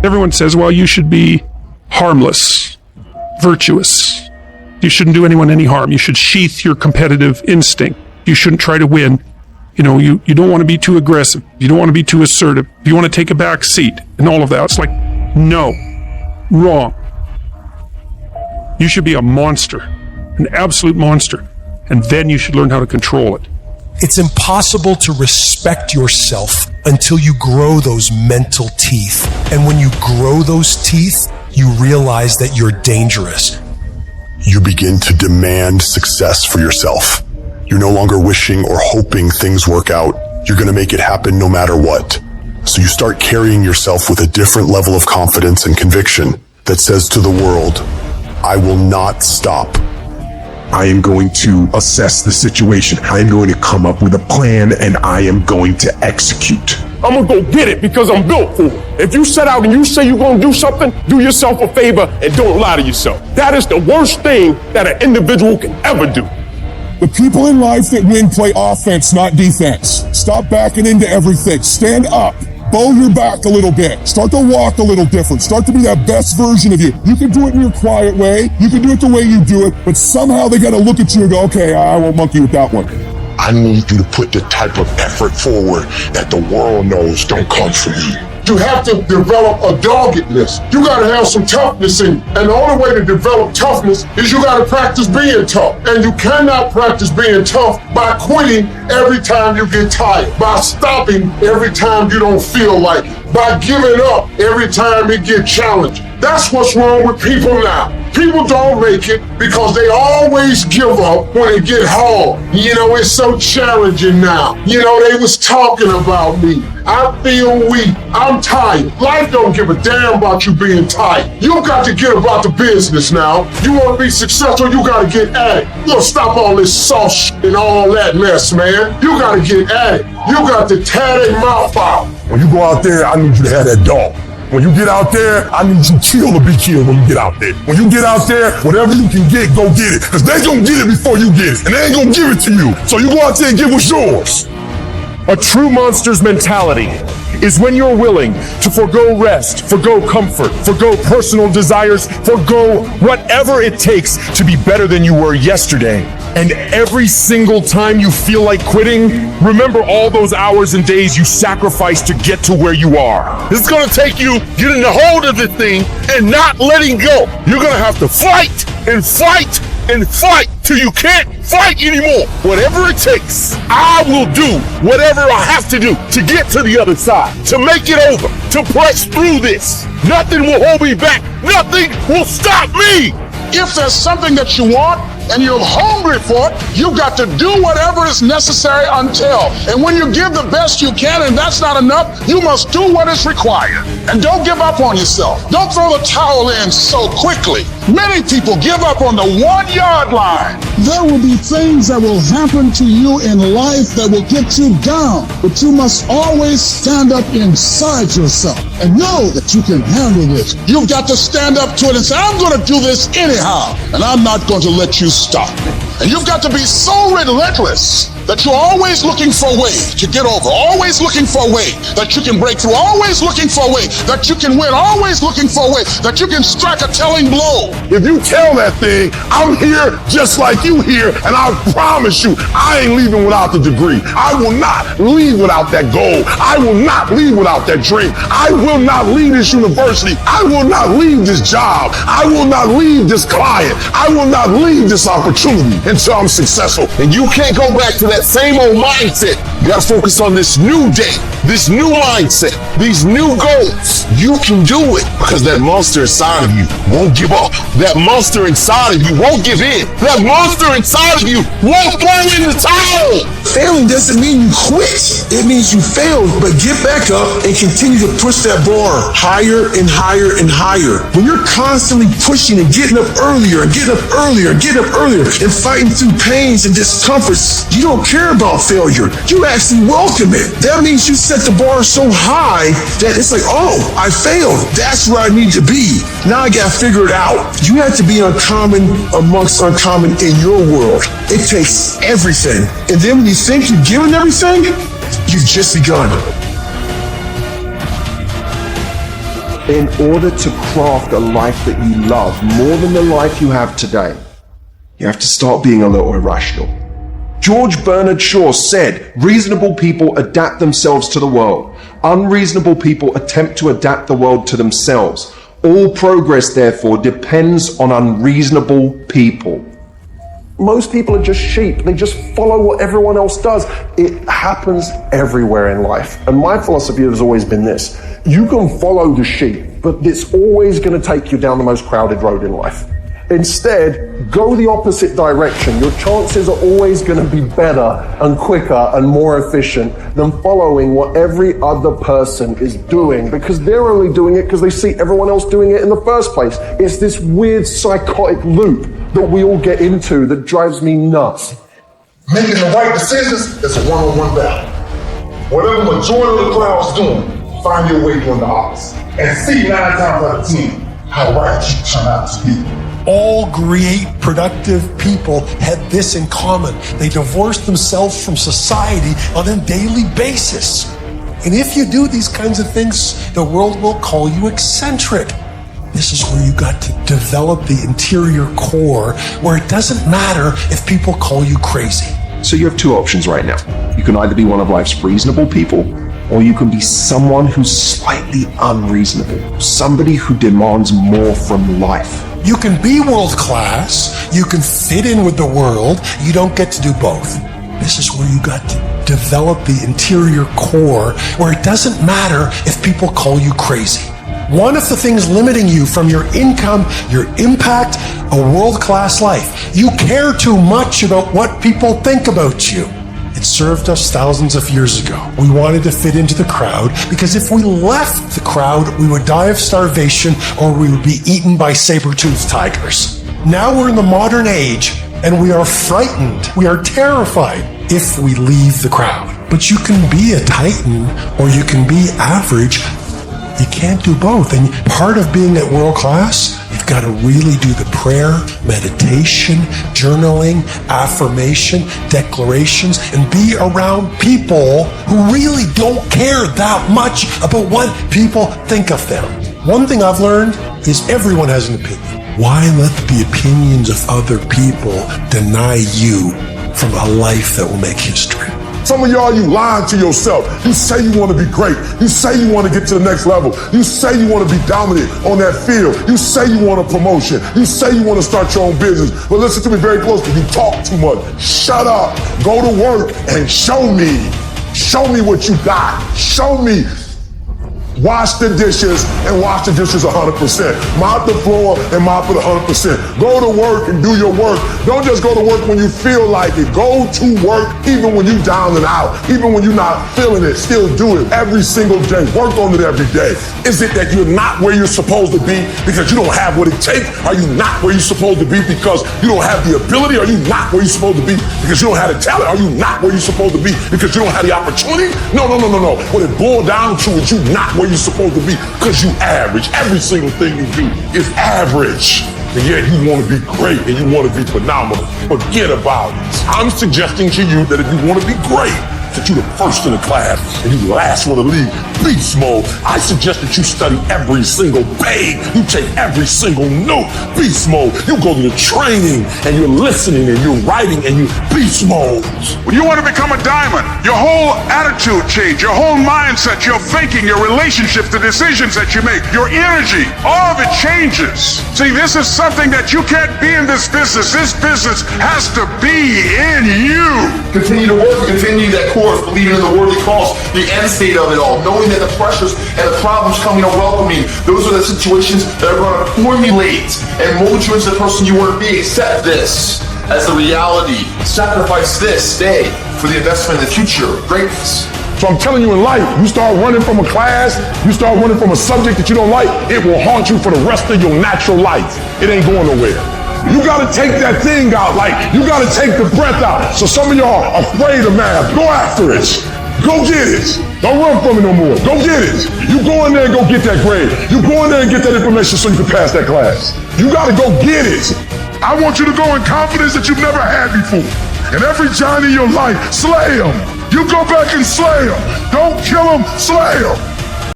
Everyone says, well, you should be harmless, virtuous. You shouldn't do anyone any harm. You should sheath your competitive instinct. You shouldn't try to win. You know, you don't want to be too aggressive. You don't want to be too assertive. You want to take a back seat and all of that. It's like, no, wrong. You should be a monster, an absolute monster. And then you should learn how to control it. It's impossible to respect yourself until you grow those mental teeth. And when you grow those teeth, you realize that you're dangerous. You begin to demand success for yourself. You're no longer wishing or hoping things work out. You're going to make it happen no matter what. So you start carrying yourself with a different level of confidence and conviction that says to the world, I will not stop. I am going to assess the situation. I am going to come up with a plan and I am going to execute. I'm gonna go get it because I'm built for it. If you set out and you say you're gonna do something, do yourself a favor and don't lie to yourself. That is the worst thing that an individual can ever do. The people in life that win play offense, not defense. Stop backing into everything. Stand up. Bow your back a little bit. Start to walk a little different. Start to be that best version of you. You can do it in your quiet way. You can do it the way you do it. But somehow they got to look at you and go, okay, I won't monkey with that one. I need you to put the type of effort forward that the world knows don't come from you. You have to develop a doggedness. You gotta have some toughness in you. And the only way to develop toughness is you gotta practice being tough. And you cannot practice being tough by quitting every time you get tired, by stopping every time you don't feel like it, by giving up every time it gets challenging. That's what's wrong with people now. People don't make it because they always give up when it get hard. You know, it's so challenging now. You know, they was talking about me. I feel weak. I'm tired. Life don't give a damn about you being tired. You got to get about the business now. You want to be successful, you got to get at it. You gotta stop all this soft shit and all that mess, man. You got to get at it. You got to tear their mouth out. When you go out there, I need you to have that dog. When you get out there, I need you to kill or be killed when you get out there. When you get out there, whatever you can get, go get it. Because they gonna get it before you get it. And they ain't gonna give it to you. So you go out there and get what's yours. A true monster's mentality is when you're willing to forgo rest, forgo comfort, forgo personal desires, forgo whatever it takes to be better than you were yesterday. And every single time you feel like quitting, remember all those hours and days you sacrificed to get to where you are. It's gonna take you getting a hold of this thing and not letting go. You're gonna have to fight and fight and fight till you can't fight anymore. Whatever it takes, I will do whatever I have to do to get to the other side, to make it over, to press through this. Nothing will hold me back. Nothing will stop me. If there's something that you want and you're hungry for it, you got to do whatever is necessary until. And when you give the best you can and that's not enough, you must do what is required. And don't give up on yourself. Don't throw the towel in so quickly. Many people give up on the 1 yard line. There will be things that will happen to you in life that will get you down, but you must always stand up inside yourself and know that you can handle this. You've got to stand up to it and say, I'm going to do this anyhow, and I'm not going to let you stop me. And you've got to be so relentless that you're always looking for a way to get over, always looking for a way that you can break through, always looking for a way that you can win, always looking for a way that you can strike a telling blow. If you tell that thing, I'm here just like you here, and I promise you, I ain't leaving without the degree. I will not leave without that goal. I will not leave without that dream. I will not leave this university. I will not leave this job. I will not leave this client. I will not leave this opportunity until I'm successful. And you can't go back to that same old mindset. You gotta focus on this new day, this new mindset, these new goals. You can do it because that monster inside of you won't give up. That monster inside of you won't give in. That monster inside of you won't throw in the towel. Failing doesn't mean you quit. It means you failed, but get back up and continue to push that bar higher and higher and higher. When you're constantly pushing and getting up earlier and getting up earlier and getting up earlier and fighting through pains and discomforts, you don't care about failure. You actually welcome it. That means you set the bar so high that it's like, oh, I failed. That's where I need to be. Now I gotta figure it out. You have to be uncommon amongst uncommon in your world. It takes everything. And then when you think you've given everything, you've just begun. In order to craft a life that you love more than the life you have today, you have to start being a little irrational. George Bernard Shaw said, reasonable people adapt themselves to the world. Unreasonable people attempt to adapt the world to themselves. All progress, therefore, depends on unreasonable people. Most people are just sheep. They just follow what everyone else does. It happens everywhere in life. And my philosophy has always been this. You can follow the sheep, but it's always going to take you down the most crowded road in life. Instead, go the opposite direction. Your chances are always going to be better and quicker and more efficient than following what every other person is doing, because they're only doing it because they see everyone else doing it in the first place. It's this weird psychotic loop that we all get into that drives me nuts. Making the right decisions is a one-on-one battle. Whatever the majority of the crowd's doing, find your way doing the opposite. And see 9 times out of 10 how right you turn out to be. All great, productive people had this in common. They divorced themselves from society on a daily basis. And if you do these kinds of things, the world will call you eccentric. This is where you got to develop the interior core, where it doesn't matter if people call you crazy. So you have two options right now. You can either be one of life's reasonable people, or you can be someone who's slightly unreasonable, somebody who demands more from life. You can be world class, you can fit in with the world, you don't get to do both. This is where you got to develop the interior core, where it doesn't matter if people call you crazy. One of the things limiting you from your income, your impact, a world-class life. You care too much about what people think about you. It served us thousands of years ago. We wanted to fit into the crowd because if we left the crowd, we would die of starvation or we would be eaten by saber-toothed tigers. Now we're in the modern age and we are frightened. We are terrified if we leave the crowd. But you can be a titan or you can be average. You can't do both. And part of being at world class, you've got to really do the prayer, meditation, journaling, affirmation, declarations, and be around people who really don't care that much about what people think of them. One thing I've learned is everyone has an opinion. Why let the opinions of other people deny you from a life that will make history? Some of y'all, you lying to yourself. You say you want to be great. You say you want to get to the next level. You say you want to be dominant on that field. You say you want a promotion. You say you want to start your own business. But listen to me very closely. You talk too much. Shut up. Go to work and show me. Show me what you got. Show me. Wash the dishes and wash the dishes 100%. Mop the floor and mop it 100%. Go to work and do your work. Don't just go to work when you feel like it. Go to work even when you're down and out. Even when you're not feeling it, still do it every single day. Work on it every day. Is it that you're not where you're supposed to be because you don't have what it takes? Are you not where you're supposed to be because you don't have the ability? Are you not where you're supposed to be because you don't have the talent? Are you not where you're supposed to be because you don't have the opportunity? No. What it boiled down to is you not where you're supposed to be because you average. Every single thing you do is average. And yet you want to be great and you want to be phenomenal. Forget about it. I'm suggesting to you that if you want to be great, that you're the first in the class and you last for the league, beast mode, I suggest that you study every single page. You take every single note, beast mode. You go to the training and you're listening and you're writing and you beast mode. When you want to become a diamond, your whole attitude change, your whole mindset, your thinking, your relationships, the decisions that you make, your energy, all of it changes. See, this is something that you can't be in this business. This business has to be in you. Continue to work, continue that course, believing in the worthy cause, the end state of it all, knowing that the pressures and the problems coming are welcoming. Those are the situations that are going to formulate and mold you into the person you want to be. Accept this as the reality. Sacrifice this day for the investment in the future, greatness. So I'm telling you, in life, you start running from a class, you start running from a subject that you don't like, it will haunt you for the rest of your natural life. It ain't going nowhere. You gotta take that thing out, like you gotta take the breath out. So some of y'all are afraid of math. Go after it. Go get it. Don't run from it no more. Go get it. You go in there and go get that grade. You go in there and get that information so you can pass that class. You gotta go get it. I want you to go in confidence that you've never had before. And every giant in your life, slay them. You go back and slay them. Don't kill them, slay them.